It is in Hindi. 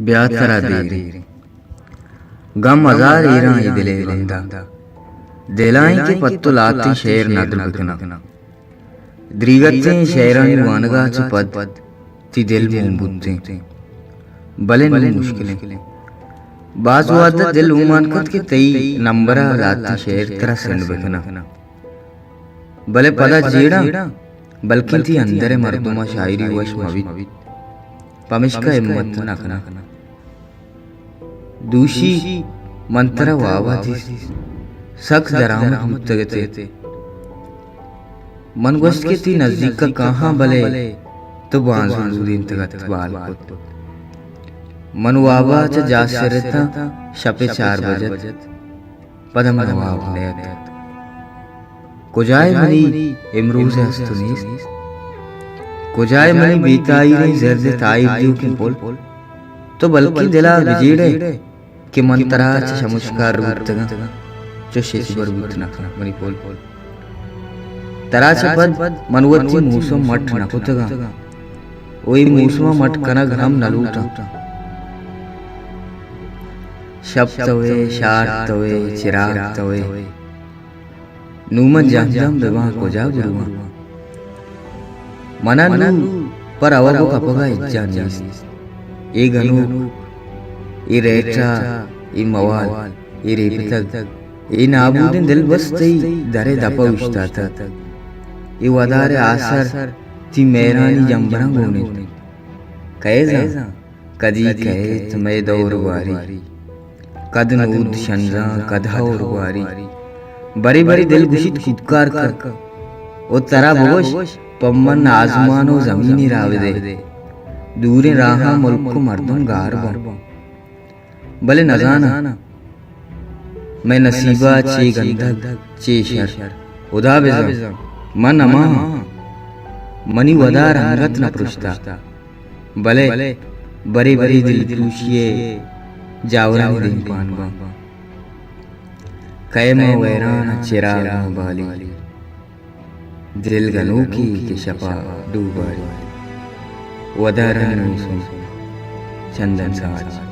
ಬ್ಯಾತರ ದೇರಿ गम हजार ईरा दिले बंदा दिलाई के पत्तु लाती शेर नदर बिकना द्रीगते शेरानी वानगा पद ती दिल मुंबुते भले न मुश्किलें बाज वादा दिल उमान कत के तई नंबरा लाती शेर तरह सेंड बिकना भले पदा जेड़ा बल्कि थी अंदर मर्दुमा शायरी वश मवित पमिश्का हिम्मत न कना दूषी मंत्र वावाती सख्त दराम मुत्तगते मन गोश्त के ती नजदीक का कहाँ भले तो बांजुदीन तगत बाल मन वावा च जासरता शपे 4 बजत पदम नवाब लेत कुजाय मनी इमरूज हस्तुनीस कुजाय मनी बीताई रे जर्द ताइब दियो की बोल तो बल्कि दिला विजेड़े के मंतरा चमुष्कार रूतगा जो शेषबर बुतना मनी बोल तरा पद मनवती मूसम मठ नकुतगा ओई मूसमा मठ कनग हम नलूटा शब्द तवे शार तवे चिराग तवे नूमन जांजम विवाह को जा गुरुआ मनन पर अवगो कपगा इज्जा नीस ए गनु ए रेटा ए मवाल ए रेपितग ए नाबूदिन दिल बस्ती दरे दपा उश्ताता ए वदारे आसर ती मेरानी जंबरंग होने कैजा कदी कहे तुम्हें दौर वारी कद नूद शंजा कधा और वारी बड़ी बड़ी दिल गुशित खुदकार कर ओ तरा बोश पम्मन आसमानो जमीनी रावदे दूरे राहा मुल्क को मर्दम गार भले न जाना मैं नसीबा चे गंधक चे शर उदा बेजा मन अमा मनी वदा रंगत न पृष्ठा भले बड़े बड़े दिल दूषिए जावरा दिन पानवा कैमा वैरान चिराग बाली दिल गनू की शपा डूबारी वदारन चंदन साज